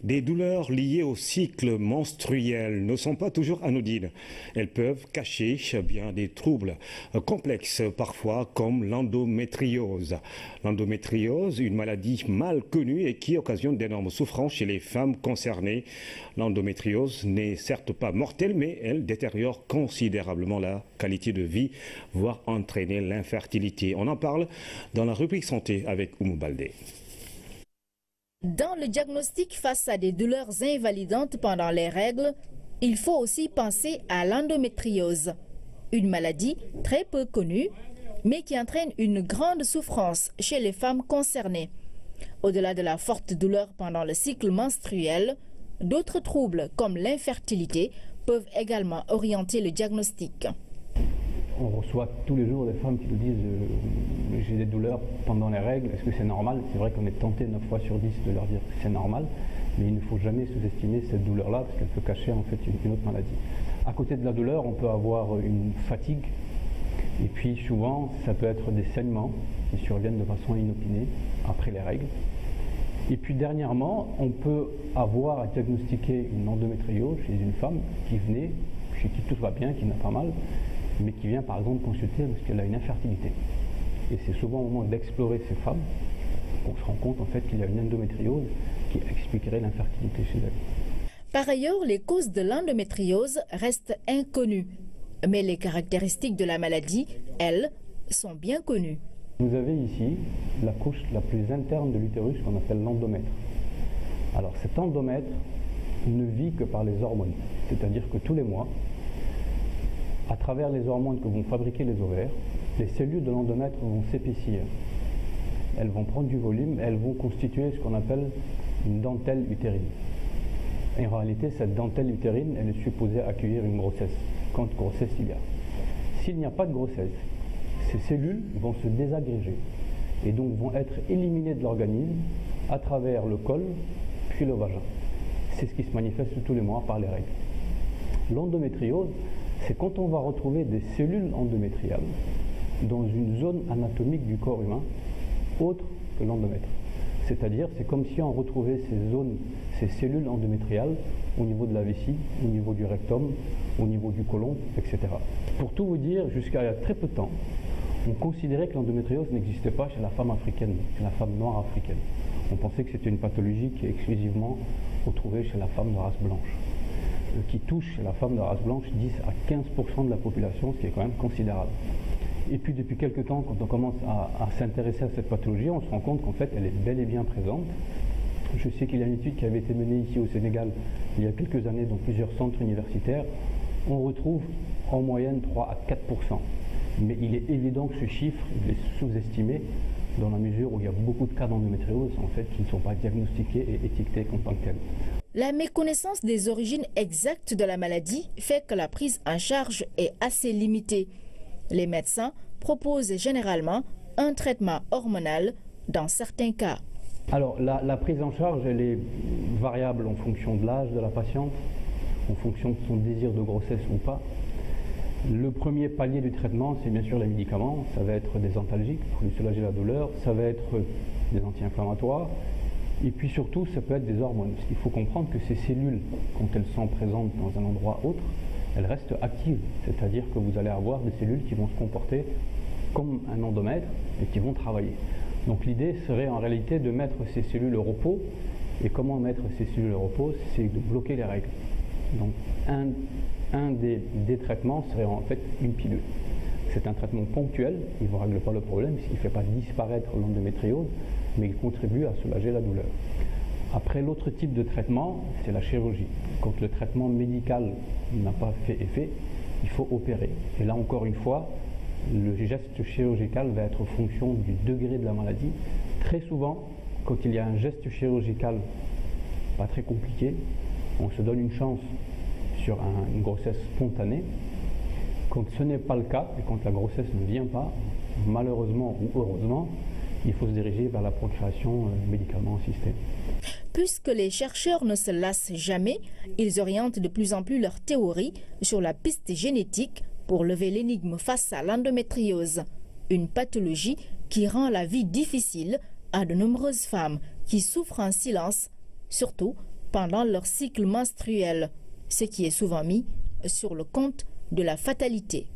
Des douleurs liées au cycle menstruel ne sont pas toujours anodines. Elles peuvent cacher bien des troubles complexes parfois comme l'endométriose. L'endométriose, une maladie mal connue et qui occasionne d'énormes souffrances chez les femmes concernées. L'endométriose n'est certes pas mortelle, mais elle détériore considérablement la qualité de vie, voire entraîner l'infertilité. On en parle dans la rubrique santé avec Oumou Baldé. Dans le diagnostic face à des douleurs invalidantes pendant les règles, il faut aussi penser à l'endométriose, une maladie très peu connue, mais qui entraîne une grande souffrance chez les femmes concernées. Au-delà de la forte douleur pendant le cycle menstruel, d'autres troubles comme l'infertilité peuvent également orienter le diagnostic. On reçoit tous les jours des femmes qui nous disent j'ai des douleurs pendant les règles, est-ce que c'est normal? C'est vrai qu'on est tenté 9 fois sur 10 de leur dire que c'est normal, mais il ne faut jamais sous-estimer cette douleur-là parce qu'elle peut cacher en fait une autre maladie. À côté de la douleur, on peut avoir une fatigue et puis souvent ça peut être des saignements qui surviennent de façon inopinée après les règles. Et puis dernièrement, on peut avoir à diagnostiquer une endométriose chez une femme qui venait, chez qui tout va bien, qui n'a pas mal, mais qui vient par exemple consulter parce qu'elle a une infertilité. Et c'est souvent au moment d'explorer ces femmes qu'on se rend compte en fait qu'il y a une endométriose qui expliquerait l'infertilité chez elle. Par ailleurs, les causes de l'endométriose restent inconnues, mais les caractéristiques de la maladie, elles, sont bien connues. Vous avez ici la couche la plus interne de l'utérus qu'on appelle l'endomètre. Alors cet endomètre ne vit que par les hormones, c'est-à-dire que tous les mois, à travers les hormones que vont fabriquer les ovaires, les cellules de l'endomètre vont s'épaissir. Elles vont prendre du volume, elles vont constituer ce qu'on appelle une dentelle utérine. Et en réalité, cette dentelle utérine, elle est supposée accueillir une grossesse, quand grossesse il y a. S'il n'y a pas de grossesse, ces cellules vont se désagréger et donc vont être éliminées de l'organisme à travers le col puis le vagin. C'est ce qui se manifeste tous les mois par les règles. L'endométriose, c'est quand on va retrouver des cellules endométriales dans une zone anatomique du corps humain autre que l'endomètre. C'est-à-dire, c'est comme si on retrouvait ces cellules endométriales au niveau de la vessie, au niveau du rectum, au niveau du côlon, etc. Pour tout vous dire, jusqu'à il y a très peu de temps, on considérait que l'endométriose n'existait pas chez la femme africaine, chez la femme noire africaine. On pensait que c'était une pathologie qui est exclusivement retrouvée chez la femme de race blanche, qui touche chez la femme de race blanche 10 à 15% de la population, ce qui est quand même considérable. Et puis depuis quelques temps, quand on commence à s'intéresser à cette pathologie, on se rend compte qu'en fait elle est bel et bien présente. Je sais qu'il y a une étude qui avait été menée ici au Sénégal il y a quelques années dans plusieurs centres universitaires. On retrouve en moyenne 3 à 4%. Mais il est évident que ce chiffre il est sous-estimé dans la mesure où il y a beaucoup de cas d'endométriose en fait, qui ne sont pas diagnostiqués et étiquetés en tant que tels. La méconnaissance des origines exactes de la maladie fait que la prise en charge est assez limitée. Les médecins proposent généralement un traitement hormonal dans certains cas. Alors la prise en charge, elle est variable en fonction de l'âge de la patiente, en fonction de son désir de grossesse ou pas. Le premier palier du traitement, c'est bien sûr les médicaments. Ça va être des antalgiques pour lui soulager la douleur, ça va être des anti-inflammatoires, et puis surtout, ça peut être des hormones. Parce qu'il faut comprendre que ces cellules, quand elles sont présentes dans un endroit autre, elles restent actives. C'est-à-dire que vous allez avoir des cellules qui vont se comporter comme un endomètre et qui vont travailler. Donc l'idée serait en réalité de mettre ces cellules au repos. Et comment mettre ces cellules au repos? C'est de bloquer les règles. Donc un des traitements serait en fait une pilule. C'est un traitement ponctuel, il ne règle pas le problème, puisqu'il ne fait pas disparaître l'endométriose, mais il contribue à soulager la douleur. Après, l'autre type de traitement, c'est la chirurgie. Quand le traitement médical n'a pas fait effet, il faut opérer. Et là, encore une fois, le geste chirurgical va être fonction du degré de la maladie. Très souvent, quand il y a un geste chirurgical pas très compliqué, on se donne une chance sur une grossesse spontanée. Quand ce n'est pas le cas, et quand la grossesse ne vient pas, malheureusement ou heureusement, il faut se diriger vers la procréation médicalement assistée. Puisque les chercheurs ne se lassent jamais, ils orientent de plus en plus leur théorie sur la piste génétique pour lever l'énigme face à l'endométriose, une pathologie qui rend la vie difficile à de nombreuses femmes qui souffrent en silence, surtout pendant leur cycle menstruel, ce qui est souvent mis sur le compte de la fatalité.